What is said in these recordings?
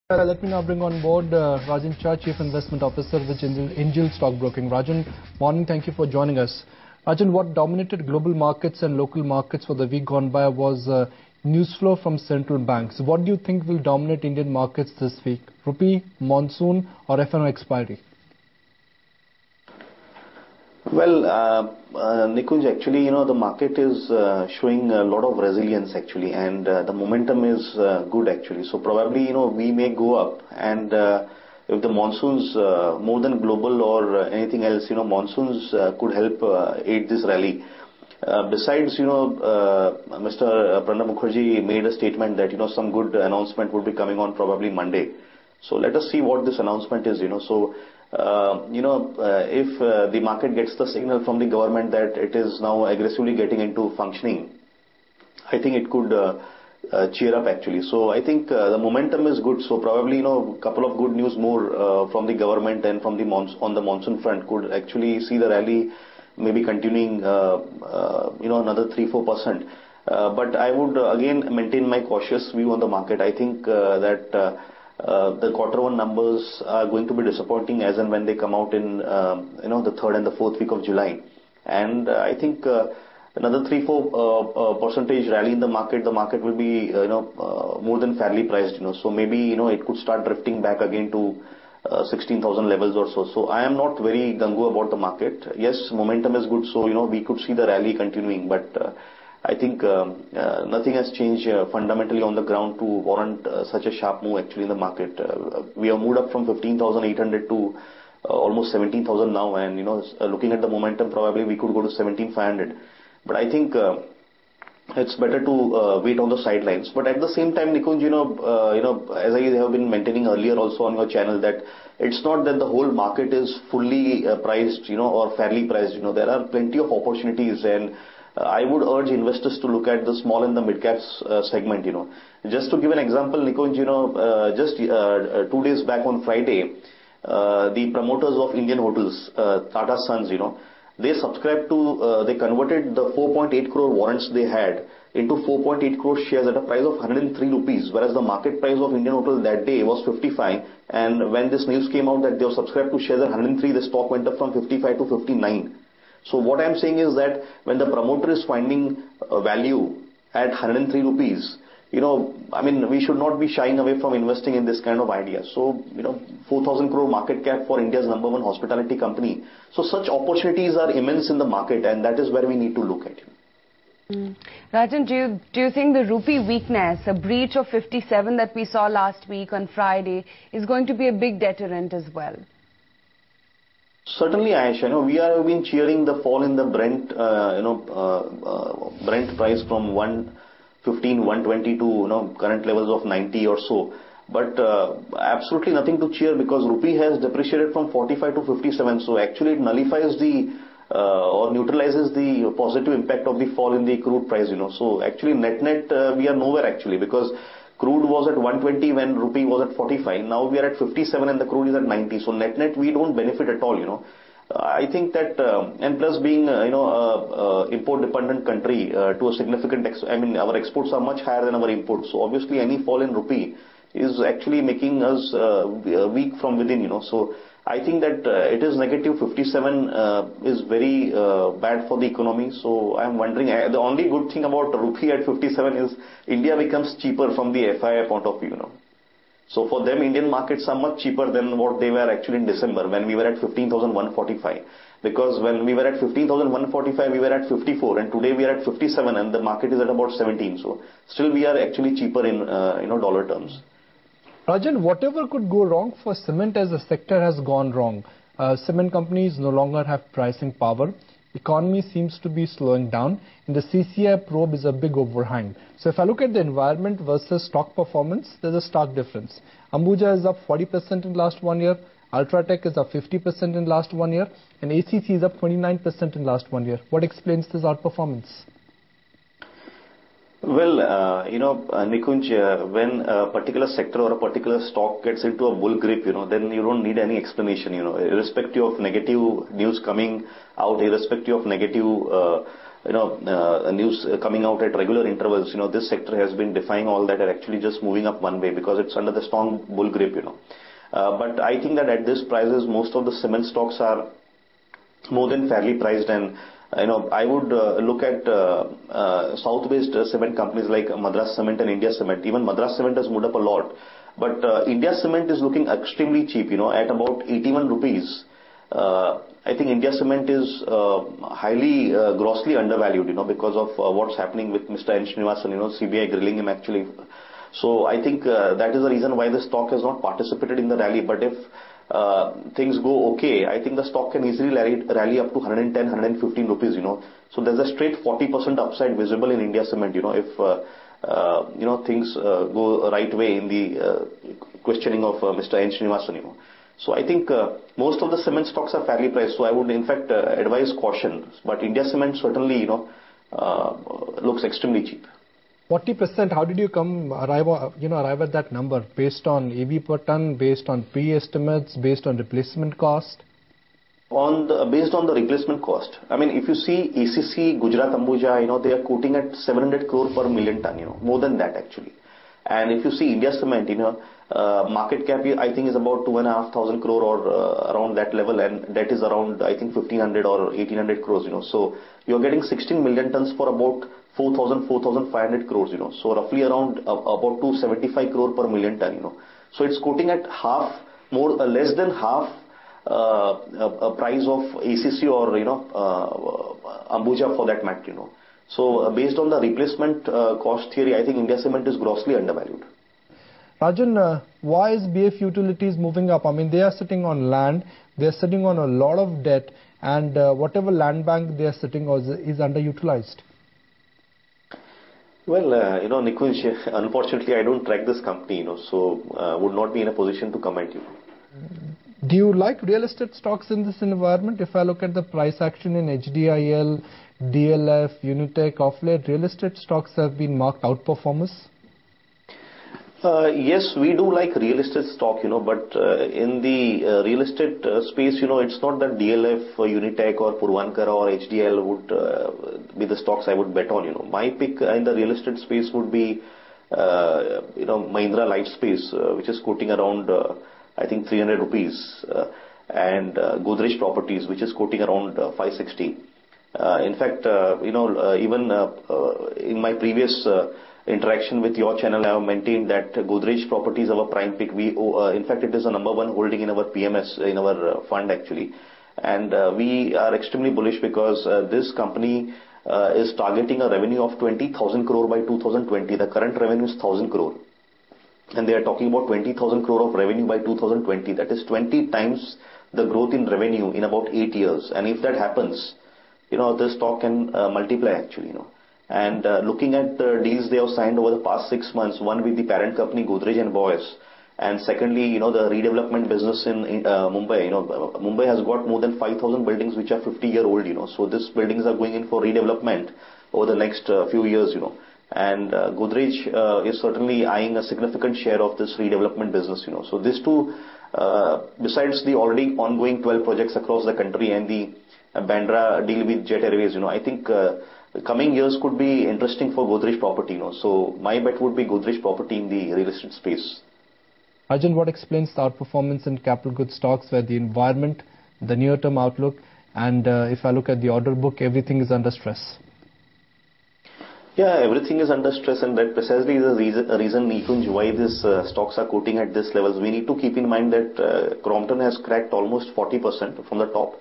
Let me now bring on board Rajan Shah, Chief Investment Officer with Angel Stockbroking. Rajan, morning. Thank you for joining us. Rajan, what dominated global markets and local markets for the week gone by was news flow from central banks. What do you think will dominate Indian markets this week? Rupee, monsoon, or FNO expiry? Well, Nikunj, actually, the market is showing a lot of resilience actually, and the momentum is good actually. So probably, we may go up, and if the monsoons more than global or anything else, monsoons could help aid this rally. Besides, Mr. Pranab Mukherjee made a statement that, some good announcement would be coming on probably Monday. So let us see what this announcement is, So, if the market gets the signal from the government that it is now aggressively getting into functioning, I think it could cheer up actually. So I think the momentum is good. So probably, a couple of good news more from the government and from the on the monsoon front could actually see the rally maybe continuing, another 3-4%. But I would again maintain my cautious view on the market. I think that the Q1 numbers are going to be disappointing as and when they come out in, the third and the fourth week of July. And I think another 3-4 percentage rally in the market will be, more than fairly priced, So maybe, it could start drifting back again to 16,000 levels or so. So I am not very gung-ho about the market. Yes, momentum is good, so, we could see the rally continuing, but I think nothing has changed fundamentally on the ground to warrant such a sharp move actually in the market. We have moved up from 15,800 to almost 17,000 now, and looking at the momentum, probably we could go to 17,500. But I think it's better to wait on the sidelines. But at the same time, Nikunj, as I have been maintaining earlier also on your channel, that it's not that the whole market is fully priced, or fairly priced. There are plenty of opportunities, and I would urge investors to look at the small and the mid caps segment. Just to give an example, Nikunj, just 2 days back on Friday, the promoters of Indian Hotels, Tata Sons, they subscribed to, they converted the 4.8 crore warrants they had into 4.8 crore shares at a price of 103 rupees, whereas the market price of Indian Hotel that day was 55. And when this news came out that they were subscribed to shares at 103, the stock went up from 55 to 59. So what I'm saying is that when the promoter is finding value at 103 rupees, we should not be shying away from investing in this kind of idea. So, 4,000 crore market cap for India's #1 hospitality company. So such opportunities are immense in the market, and that is where we need to look at. Rajan, do you think the rupee weakness, a breach of 57 that we saw last week on Friday, is going to be a big deterrent as well? Certainly, Ayesha. We have been cheering the fall in the Brent, Brent price from 115, 120 to, current levels of 90 or so. But absolutely nothing to cheer because rupee has depreciated from 45 to 57. So actually it nullifies the, or neutralizes the positive impact of the fall in the crude price, So actually net, we are nowhere actually because crude was at 120 when rupee was at 45. Now we are at 57 and the crude is at 90. So net we don't benefit at all, I think that, and plus being, import dependent country to a significant, our exports are much higher than our imports. So obviously any fall in rupee is actually making us weak from within, So I think that it is negative 57 is very bad for the economy. So I'm wondering, the only good thing about rupee at 57 is India becomes cheaper from the FII point of view, So for them, Indian markets are much cheaper than what they were actually in December when we were at 15,145. Because when we were at 15,145, we were at 54, and today we are at 57, and the market is at about 17. So still we are actually cheaper in dollar terms. Rajan, whatever could go wrong for cement as a sector has gone wrong. Cement companies no longer have pricing power. Economy seems to be slowing down, and the CCI probe is a big overhang. So if I look at the environment versus stock performance, there's a stark difference. Ambuja is up 40% in last 1 year, Ultratech is up 50% in last 1 year, and ACC is up 29% in last 1 year. What explains this outperformance? Well, Nikunj, when a particular sector or a particular stock gets into a bull grip, then you don't need any explanation, irrespective of negative news coming out, irrespective of negative news coming out at regular intervals, this sector has been defying all that and actually just moving up one way because it's under the strong bull grip, But I think that at this prices, most of the cement stocks are more than fairly priced, and I would look at south-based cement companies like Madras Cement and India Cement. Even Madras Cement has moved up a lot, but India Cement is looking extremely cheap, at about 81 rupees. I think India Cement is highly, grossly undervalued, because of what's happening with Mr. N. Srinivasan, CBI grilling him actually. So I think that is the reason why the stock has not participated in the rally. But if things go okay, I think the stock can easily rally up to 110, 115 rupees, So there's a straight 40% upside visible in India Cement, if things go right way in the questioning of Mr. N. Srinivasan, So I think most of the cement stocks are fairly priced. So I would in fact advise caution. But India Cement certainly, looks extremely cheap. 40%, how did you arrive at that number? Based on EV per ton, based on pre-estimates, based on replacement cost? Based on the replacement cost. I mean, if you see ACC, Gujarat Ambuja, they are quoting at 700 crore per million ton, more than that actually. And if you see India Cement, market cap, I think, is about 2,500 crore or around that level, and debt is around, I think, 1,500 or 1,800 crores, So you're getting 16 million tons for about 4,500 crores, So roughly around about 275 crore per million ton, So it's quoting at less than half a price of ACC or, Ambuja for that matter, So based on the replacement cost theory, I think India Cement is grossly undervalued. Rajan, why is BF Utilities moving up? I mean, they are sitting on land, they are sitting on a lot of debt, and whatever land bank they are sitting on is underutilized. Well, Nikunj, unfortunately, I don't track this company, so would not be in a position to comment. Do you like real estate stocks in this environment? If I look at the price action in HDIL, DLF, Unitech, of late, real estate stocks have been marked outperformers. Yes, we do like real estate stock, but in the real estate space, it's not that DLF, Unitech or Puravankara or HDL would be the stocks I would bet on, My pick in the real estate space would be, Mahindra Lifespace, which is quoting around, I think 300 rupees, and Godrej Properties, which is quoting around 560. In fact, even in my previous interaction with your channel, I have maintained that Godrej Properties is our prime pick. In fact, it is the number one holding in our PMS, in our fund actually. And we are extremely bullish because this company is targeting a revenue of 20,000 crore by 2020. The current revenue is 1,000 crore. And they are talking about 20,000 crore of revenue by 2020. That is 20 times the growth in revenue in about 8 years. And if that happens, the stock can multiply actually, And looking at the deals they have signed over the past 6 months, one with the parent company Godrej and Boyce, and secondly, the redevelopment business in Mumbai. Mumbai has got more than 5,000 buildings which are 50-year-old. So these buildings are going in for redevelopment over the next few years. And Godrej is certainly eyeing a significant share of this redevelopment business. So these two, besides the already ongoing 12 projects across the country and the Bandra deal with Jet Airways, I think the coming years could be interesting for Godrej Property. So my bet would be Godrej Property in the real estate space. Arjun, what explains the outperformance in capital goods stocks where the environment, the near-term outlook, and if I look at the order book, everything is under stress? Yeah, everything is under stress, and that precisely is the reason, Nikunj, why these stocks are quoting at this levels. We need to keep in mind that Crompton has cracked almost 40% from the top.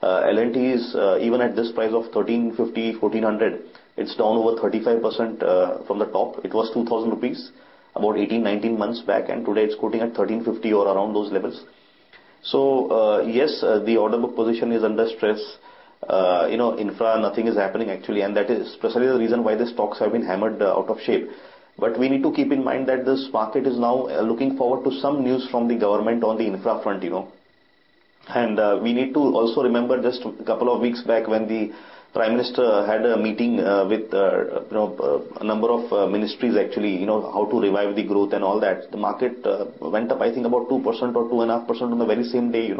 L&T is, even at this price of 1350, 1400, it's down over 35% from the top. It was 2,000 rupees about 18, 19 months back, and today it's quoting at 1350 or around those levels. So, yes, the order book position is under stress. Infra, nothing is happening actually, and that is precisely the reason why the stocks have been hammered out of shape. But we need to keep in mind that this market is now looking forward to some news from the government on the infra front, And we need to also remember just a couple of weeks back when the Prime Minister had a meeting with a number of ministries actually, how to revive the growth and all that. The market went up, I think, about 2% or 2.5% on the very same day,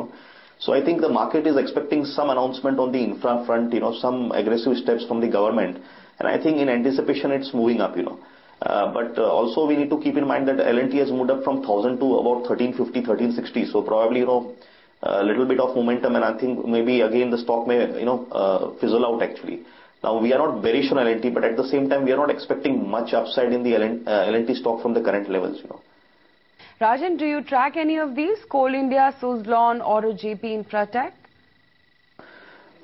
So I think the market is expecting some announcement on the infra front, some aggressive steps from the government. And I think in anticipation it's moving up. But also we need to keep in mind that L&T has moved up from 1,000 to about 1350, 1360. So probably, a little bit of momentum, and I think maybe again the stock may, fizzle out actually. Now we are not bearish on L&T, but at the same time we are not expecting much upside in the L&T stock from the current levels. Rajan, do you track any of these? Coal India, Suzlon, or JP Infratech?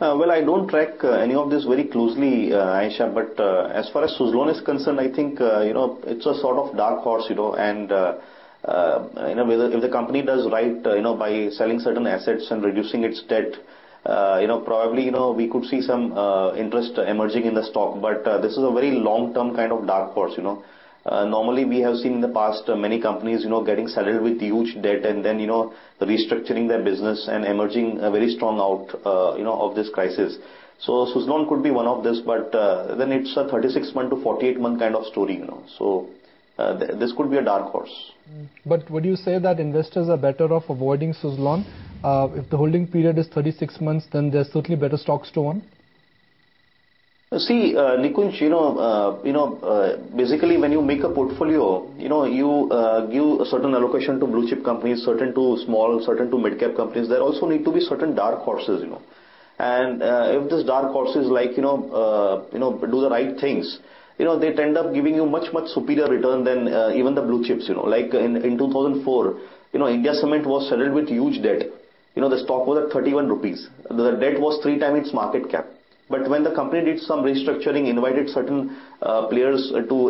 Well, I don't track any of this very closely, Aisha, but as far as Suzlon is concerned, I think, it's a sort of dark horse, and, if the company does right, by selling certain assets and reducing its debt, probably, we could see some interest emerging in the stock, but this is a very long-term kind of dark horse. Normally we have seen in the past many companies, getting saddled with huge debt and then, restructuring their business and emerging very strong out, of this crisis. So Suzlon could be one of this, but then it's a 36-month to 48-month kind of story. So this could be a dark horse. But would you say that investors are better off avoiding Suzlon? If the holding period is 36 months, then there's certainly better stocks to own. See, Nikunj, basically when you make a portfolio, you give a certain allocation to blue chip companies, certain to small, certain to mid cap companies. There also need to be certain dark horses. And if this dark horses like, do the right things, they tend up giving you much superior return than even the blue chips. Like in 2004, India Cement was saddled with huge debt. The stock was at 31 rupees. The debt was 3 times its market cap. But when the company did some restructuring, invited certain players to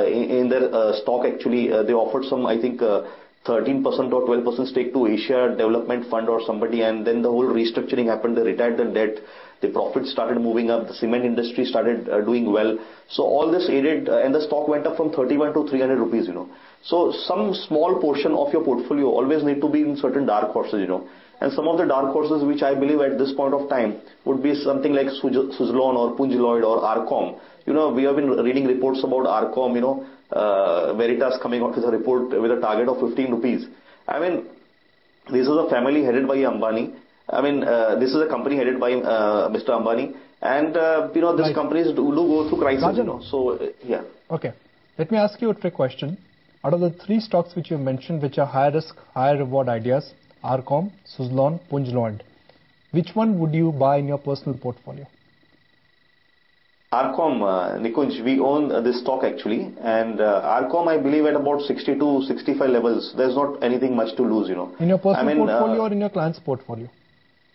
in their stock actually, they offered some, I think, 13% or 12% stake to Asia Development Fund or somebody, and then the whole restructuring happened. They retired the debt. The profits started moving up. The cement industry started doing well. So all this aided, and the stock went up from 31 to 300 rupees. So some small portion of your portfolio always need to be in certain dark horses. And some of the dark horses which I believe at this point of time would be something like Suzlon or Punj Lloyd or Arcom. We have been reading reports about Arcom, Veritas coming out with a report with a target of 15 rupees. I mean, this is a family headed by Ambani. I mean, this is a company headed by Mr. Ambani. And, these companies do go through crisis, Rajan. So, yeah. Okay. Let me ask you a trick question. Out of the 3 stocks which you mentioned, which are high risk, high reward ideas, Arcom, Suzlon, Punj Lloyd, which one would you buy in your personal portfolio? Arcom, Nikunj, we own this stock actually, and Arcom I believe at about 62, 65 levels, there's not anything much to lose, In your personal portfolio or in your client's portfolio?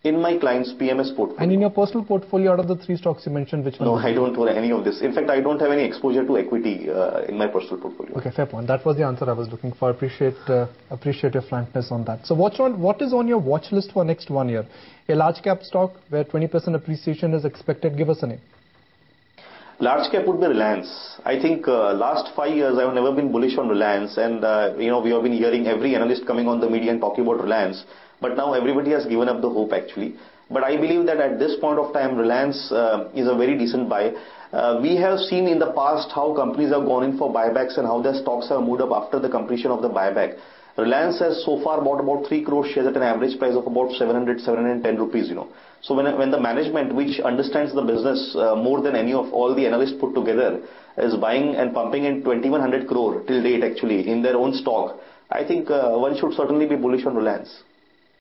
In my client's PMS portfolio. And in your personal portfolio, out of the 3 stocks you mentioned, which one? No, I don't own any of this. In fact, I don't have any exposure to equity in my personal portfolio. Okay, fair point. That was the answer I was looking for. Appreciate your frankness on that. So what is on your watch list for next 1 year? A large cap stock where 20% appreciation is expected. Give us a name. Large cap would be Reliance. I think last 5 years I have never been bullish on Reliance, and we have been hearing every analyst coming on the media and talking about Reliance. But now everybody has given up the hope actually. But I believe that at this point of time, Reliance is a very decent buy. We have seen in the past how companies have gone in for buybacks and how their stocks have moved up after the completion of the buyback. Reliance has so far bought about 3 crore shares at an average price of about 710 rupees. So when the management, which understands the business more than any of all the analysts put together, is buying and pumping in 2100 crore till date actually in their own stock, I think one should certainly be bullish on Reliance.